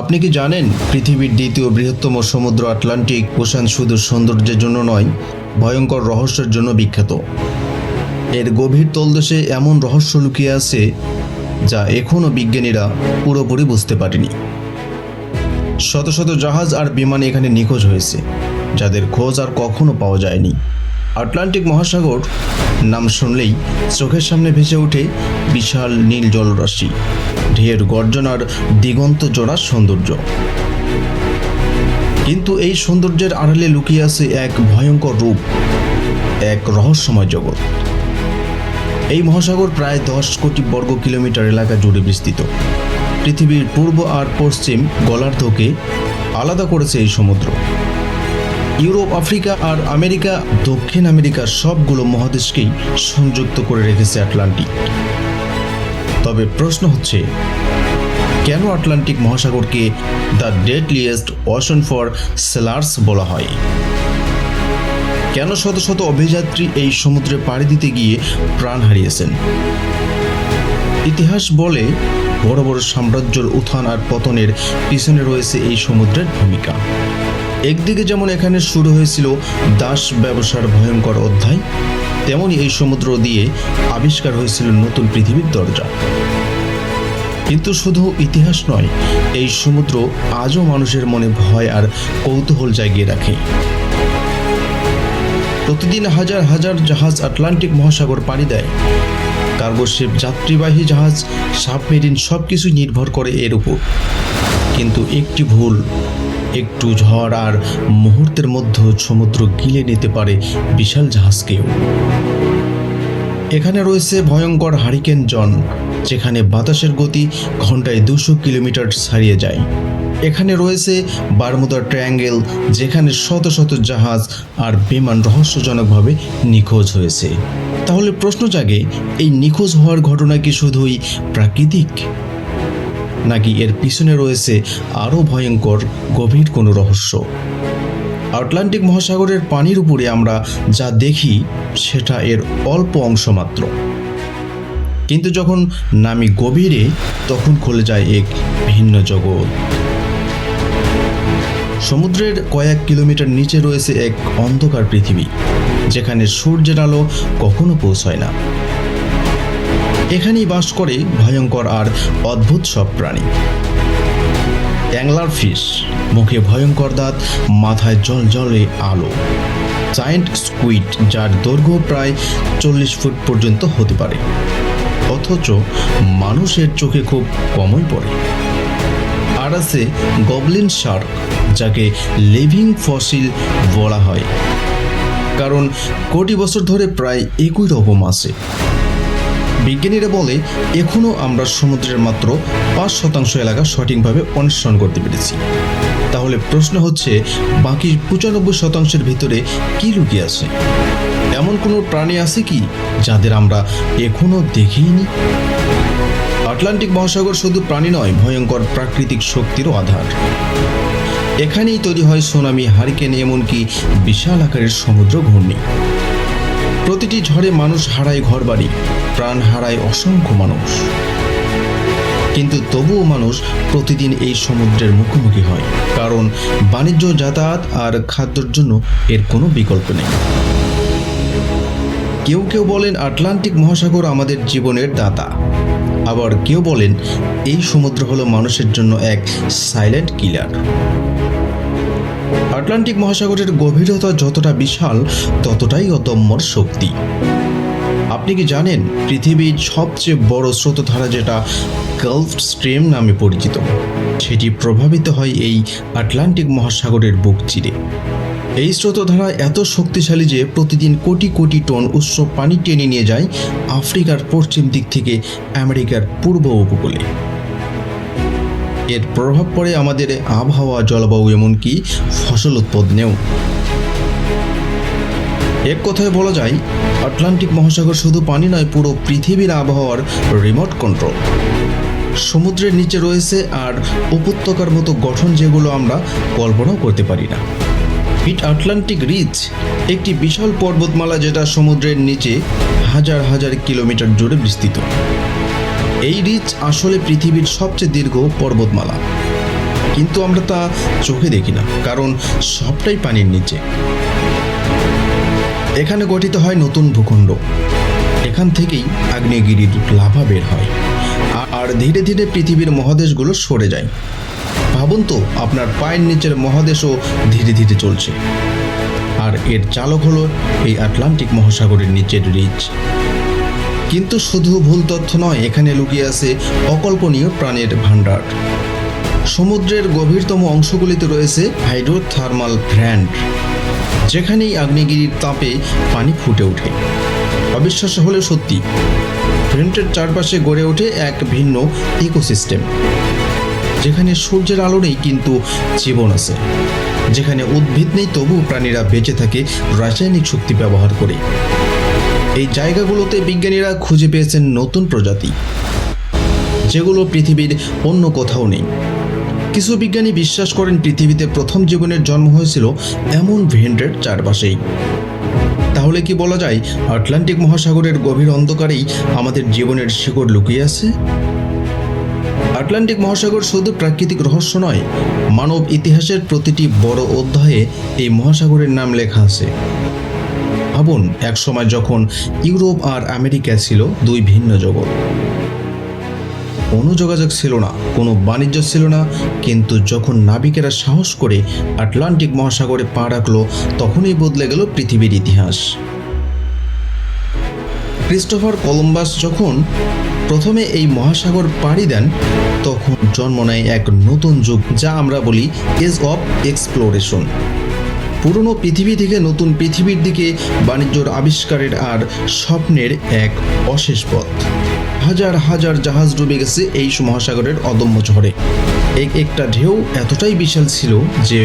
আপনি কি জানেন পৃথিবীর দ্বিতীয় বৃহত্তম সমুদ্র আটলান্টিক ওশান শুধু সৌন্দর্যের জন্য নয়, ভয়ঙ্কর রহস্যের জন্য বিখ্যাত। এর গভীর তলদেশে এমন রহস্য লুকিয়ে আছে যা এখনও বিজ্ঞানীরা পুরোপুরি বুঝতে পারেনি। শত শত জাহাজ আর বিমান এখানে নিখোঁজ হয়েছে, যাদের খোঁজ আর কখনো পাওয়া যায়নি। আটলান্টিক মহাসাগর নাম শুনলেই চোখের সামনে ভেসে ওঠে বিশাল নীল জলরাশি, ঢের গর্জন আর দিগন্ত জোড়া সৌন্দর্য। কিন্তু এই সৌন্দর্যের আড়ালে লুকিয়ে আছে এক ভয়ঙ্কর রূপ, এক রহস্যময় জগৎ। এই মহাসাগর প্রায় 10 কোটি বর্গ কিলোমিটার এলাকা জুড়ে বিস্তৃত। পৃথিবীর পূর্ব আর পশ্চিম গোলার্ধকে আলাদা করেছে এই সমুদ্র। ইউরোপ, আফ্রিকা আর আমেরিকা, দক্ষিণ আমেরিকার সবগুলো মহাদেশকেই সংযুক্ত করে রেখেছে আটলান্টিক। তবে প্রশ্ন হচ্ছে, কেন আটলান্টিক মহাসাগরকে the deadliest ocean for sailors বলা হয়? কেন শত শত অভিযাত্রী এই সমুদ্রে পাড়ি দিতে গিয়ে প্রাণ হারিয়েছেন? ইতিহাস বলে বড় বড় সাম্রাজ্যের উত্থান আর পতনের পিছনে রয়েছে এই সমুদ্রের ভূমিকা। একদিকে যেমন এখানে শুরু হয়েছিল দাস ব্যবসার ভয়ঙ্কর অধ্যায়, তেমনি এই সমুদ্র দিয়ে আবিষ্কার হয়েছিল নতুন পৃথিবীর দরজা। কিন্তু শুধু ইতিহাস নয়, এই সমুদ্র আজও মানুষের মনে ভয় আর কৌতূহল জাগিয়ে রাখে। প্রতিদিন হাজার হাজার জাহাজ আটলান্টিক মহাসাগর পাড়ি দেয়। কার্গো শিপ, যাত্রীবাহী জাহাজ, সাবমেরিন সবকিছু নির্ভর করে এর উপর। কিন্তু একটি ভুল, একটু ঝড় আর মুহূর্তের মধ্যে সমুদ্র গিলে নিতে পারে বিশাল জাহাজকেও। এখানে রয়েছে ভয়ঙ্কর হারিকেন জন, যেখানে বাতাসের গতি ঘন্টায় 200 কিলোমিটার ছাড়িয়ে যায়। এখানে রয়েছে বারমুদা ট্রায়াঙ্গেল, যেখানে শত শত জাহাজ আর বিমান রহস্যজনকভাবে নিখোঁজ হয়েছে। তাহলে প্রশ্ন জাগে, এই নিখোঁজ হওয়ার ঘটনা কি শুধুই প্রাকৃতিক, নাকি এর পিছনে রয়েছে আরও ভয়ঙ্কর গভীর কোনো রহস্য? আটলান্টিক মহাসাগরের পানির উপরে আমরা যা দেখি সেটা এর অল্প অংশ মাত্র, কিন্তু যখন নামি গভীরে তখন খুলে যায় এক ভিন্ন জগৎ। সমুদ্রের কয়েক কিলোমিটার নিচে রয়েছে এক অন্ধকার পৃথিবী, যেখানে সূর্যের আলো কখনো পৌঁছায় না। এখানেই বাস করে ভয়ঙ্কর আর অদ্ভুত সব প্রাণী। অ্যাংলার ফিশ, মুখে ভয়ঙ্কর দাঁত, মাথায় জলজলে আলো। জায়ান্ট স্কুইড, যার দৈর্ঘ্য প্রায় 40 ফুট পর্যন্ত হতে পারে, অথচ মানুষের চোখে খুব কমই পড়ে। আর আছে গবলিন শার্ক, যাকে লিভিং ফসিল বলা হয়, কারণ কোটি বছর ধরে প্রায় একই রকম আছে। বিজ্ঞানীরা বলে এখনও আমরা সমুদ্রের মাত্র 5% এলাকা সঠিকভাবে অন্বেষণ করতে পেরেছি। তাহলে প্রশ্ন হচ্ছে, বাকি 95% ভিতরে কি লুকিয়ে আছে? এমন কোনো প্রাণী আছে কি যাদের আমরা এখনো দেখিনি? আটলান্টিক মহাসাগর শুধু প্রাণী নয়, ভয়ঙ্কর প্রাকৃতিক শক্তিরও আধার। এখানেই তৈরি হয় সুনামি, হারিকেন, এমনকি বিশাল আকারের সমুদ্র ঘূর্ণি। প্রতিটি ঝড়ে মানুষ হারায় ঘরবাড়ি, প্রাণ হারায় অসংখ্য মানুষ। কিন্তু তবুও মানুষ প্রতিদিন এই সমুদ্রের মুখোমুখি হয়, কারণ বাণিজ্য, যাতায়াত আর খাদ্যের জন্য এর কোনো বিকল্প নেই। কেউ কেউ বলেন আটলান্টিক মহাসাগর আমাদের জীবনের দাতা, আবার কেউ বলেন এই সমুদ্র হলো মানুষের জন্য এক সাইলেন্ট কিলার। আটলান্টিক মহাসাগরের গভীরতা যতটা বিশাল, ততটাই অদম্যর শক্তি। আপনি কি জানেন পৃথিবীর সবচেয়ে বড় স্রোতধারা, যেটা গালফ স্ট্রিম নামে পরিচিত, সেটি প্রভাবিত হয় এই আটলান্টিক মহাসাগরের বুক চিরে। এই স্রোতধারা এত শক্তিশালী যে প্রতিদিন কোটি কোটি টন উষ্ণ পানি টেনে নিয়ে যায় আফ্রিকার পশ্চিম দিক থেকে আমেরিকার পূর্ব উপকূলে। এর প্রভাব পড়ে আমাদের আবহাওয়া, জলবায়ু, এমনকি ফসল উৎপাদনেও। এক কথায় বলা যায়, আটলান্টিক মহাসাগর শুধু পানি নয়, পুরো পৃথিবীর আবহাওয়ার রিমোট কন্ট্রোল। সমুদ্রের নিচে রয়েছে আর উপত্যকার মতো গঠন, যেগুলো আমরা কল্পনাও করতে পারি না। মিড আটলান্টিক রিজ, একটি বিশাল পর্বতমালা যেটা সমুদ্রের নিচে হাজার হাজার কিলোমিটার জুড়ে বিস্তৃত। এই রিজ আসলে পৃথিবীর সবচেয়ে দীর্ঘ পর্বতমালা। কিন্তু আমরা তা চোখে দেখি না, কারণ সবটাই পানির নিচে। এখানে গঠিত হয় নতুন ভূখণ্ড। এখান থেকেই আগ্নেয়গিরির লাভা বের হয় আর ধীরে ধীরে পৃথিবীর মহাদেশগুলো সরে যায়। ভাবুন তো, আপনার পায়ের নিচের মহাদেশও ধীরে ধীরে চলছে, আর এর চালক হলো এই আটলান্টিক মহাসাগরের নিচের রিচ। কিন্তু শুধু ভুল তথ্য নয়, এখানে লুকিয়ে আছে অকল্পনীয় প্রাণের ভাণ্ডার। সমুদ্রের গভীরতম অংশগুলিতে রয়েছে হাইড্রোথার্মাল ভ্যান্ট, যেখানেই আগ্নেয়গিরির তাপে পানি ফুটে ওঠে। অবিশ্বাস্য হলেও সত্যি, ভেন্টের চারপাশে গড়ে ওঠে এক ভিন্ন ইকোসিস্টেম, যেখানে সূর্যের আলো নেই কিন্তু জীবন আছে, যেখানে উদ্ভিদ নেই তবু প্রাণীরা বেঁচে থাকে রাসায়নিক শক্তি ব্যবহার করে। এই জায়গাগুলোতে বিজ্ঞানীরা খুঁজে পেয়েছেন নতুন প্রজাতি, যেগুলো পৃথিবীর অন্য কোথাও নেই। কিছু বিজ্ঞানী বিশ্বাস করেন পৃথিবীতে প্রথম জীবনের জন্ম হয়েছিল এমন ভেন্টের চারপাশেই। তাহলে কি বলা যায় আটলান্টিক মহাসাগরের গভীর অন্ধকারেই আমাদের জীবনের শিকড় লুকিয়ে আছে? আটলান্টিক মহাসাগর শুধু প্রাকৃতিক রহস্য নয়, মানব ইতিহাসের প্রতিটি বড় অধ্যায়ে এই মহাসাগরের নাম লেখা আছে। ভাবুন, এক সময় যখন ইউরোপ আর আমেরিকা ছিল দুই ভিন্ন জগৎ। কোনো যোগাযোগ ছিল না, কোনো বাণিজ্য ছিল না, কিন্তু যখন নাবিকেরা সাহস করে আটলান্টিক মহাসাগরে পা রাখলো, তখনই বদলে গেল পৃথিবীর ইতিহাস। ক্রিস্টোফার কলম্বাস যখন প্রথমে এই মহাসাগর পাড়ি দেন, তখন জন্ম নেয় এক নতুন যুগ, যা আমরা বলি এজ অফ এক্সপ্লোরেশন। পুরনো পৃথিবী থেকে নতুন পৃথিবীর দিকে বাণিজ্যর আবিষ্কারের আর স্বপ্নের এক অশেষ পথ। হাজার হাজার জাহাজ ডুবে গেছে এই মহাসাগরের অদম্য ঝড়ে। একটা ঢেউ এতটাই বিশাল ছিল যে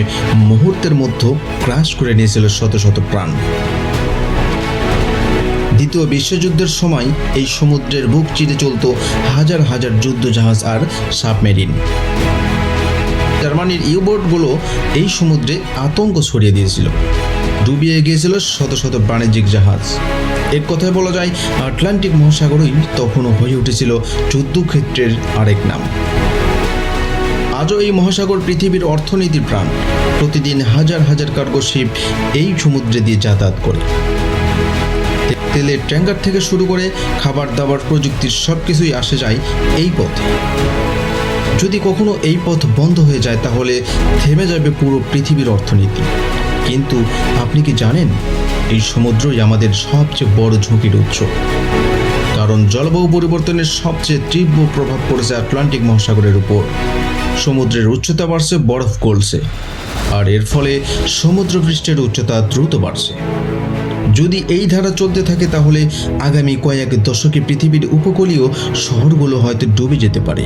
মুহূর্তের মধ্যে ক্রাশ করে নিয়েছিল শত শত প্রাণ। দ্বিতীয় বিশ্বযুদ্ধের সময় এই সমুদ্রের বুক চিরে চলত হাজার হাজার যুদ্ধ জাহাজ আর সাবমেরিন। জার্মানির ইউবোটগুলো এই সমুদ্রে আতঙ্ক ছড়িয়ে দিয়েছিল, ডুবিয়ে গিয়েছিল শত শত বাণিজ্যিক জাহাজ। এক কথায় বলা যায় আটলান্টিক মহাসাগরই তখনও হয়ে উঠেছিল যুদ্ধক্ষেত্রের আরেক নাম। আজও এই মহাসাগর পৃথিবীর অর্থনীতির প্রাণ। প্রতিদিন হাজার হাজার কার্গো শিপ এই সমুদ্রে দিয়ে যাতায়াত করে। তেলের ট্যাঙ্কার থেকে শুরু করে খাবার দাবার, প্রযুক্তির সবকিছুই আসে যায় এই পথে। যদি কখনো এই পথ বন্ধ হয়ে যায়, তাহলে থেমে যাবে পুরো পৃথিবীর অর্থনীতি। কিন্তু আপনি কি জানেন, এই সমুদ্রই আমাদের সবচেয়ে বড় ঝুঁকির উৎস। কারণ জলবায়ু পরিবর্তনের সবচেয়ে তীব্র প্রভাব পড়েছে আটলান্টিক মহাসাগরের উপর। সমুদ্রের উচ্চতা বাড়ছে, বরফ গলছে, আর এর ফলে সমুদ্রপৃষ্ঠের উচ্চতা দ্রুত বাড়ছে। যদি এই ধারা চলতে থাকে, তাহলে আগামী কয়েক দশকে পৃথিবীর উপকূলীয় শহরগুলো হয়তো ডুবে যেতে পারে।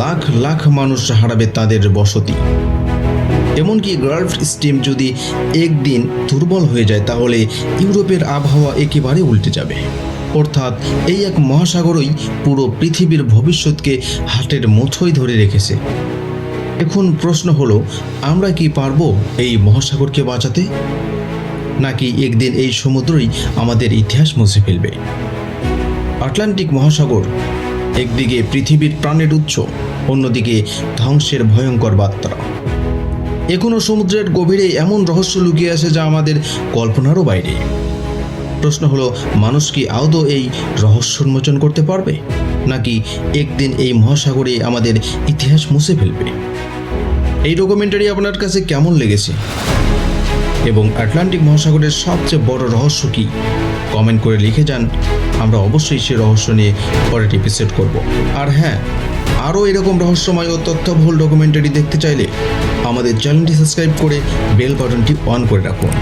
লাখ লাখ মানুষ হারাবে তাদের বসতি। এমনকি গালফ স্ট্রিম যদি একদিন দুর্বল হয়ে যায়, তাহলে ইউরোপের আবহাওয়া একেবারে উল্টে যাবে। অর্থাৎ এই এক মহাসাগরই পুরো পৃথিবীর ভবিষ্যৎকে হাতের মুঠোয় ধরে রেখেছে। এখন প্রশ্ন হলো, আমরা কি পারবো এই মহাসাগরকে বাঁচাতে, নাকি একদিন এই সমুদ্রই আমাদের ইতিহাস মুছে ফেলবে? আটলান্টিক মহাসাগর একদিকে পৃথিবীর প্রাণের উৎস, অন্যদিকে ধ্বংসের ভয়ঙ্কর বার্তা। এখনো সমুদ্রের গভীরে এমন রহস্য লুকিয়ে আছে যা আমাদের কল্পনারও বাইরে। প্রশ্ন হলো, মানুষ কি আদৌ এই রহস্য উন্মোচন করতে পারবে, নাকি একদিন এই মহাসাগরে আমাদের ইতিহাস মুছে ফেলবে? এই ডকুমেন্টারি আপনার কাছে কেমন লেগেছে, এবং আটলান্টিক মহাসাগরের সবচেয়ে বড় রহস্য কি? কমেন্ট করে লিখে যান। আমরা অবশ্যই সেই রহস্য নিয়ে পরের এপিসোড করব। আর হ্যাঁ, আরও এরকম রহস্যময় ও তথ্যবহুল ডকুমেন্টারি দেখতে চাইলে আমাদের চ্যানেলটি সাবস্ক্রাইব করে বেল বাটনটি অন করে রাখুন।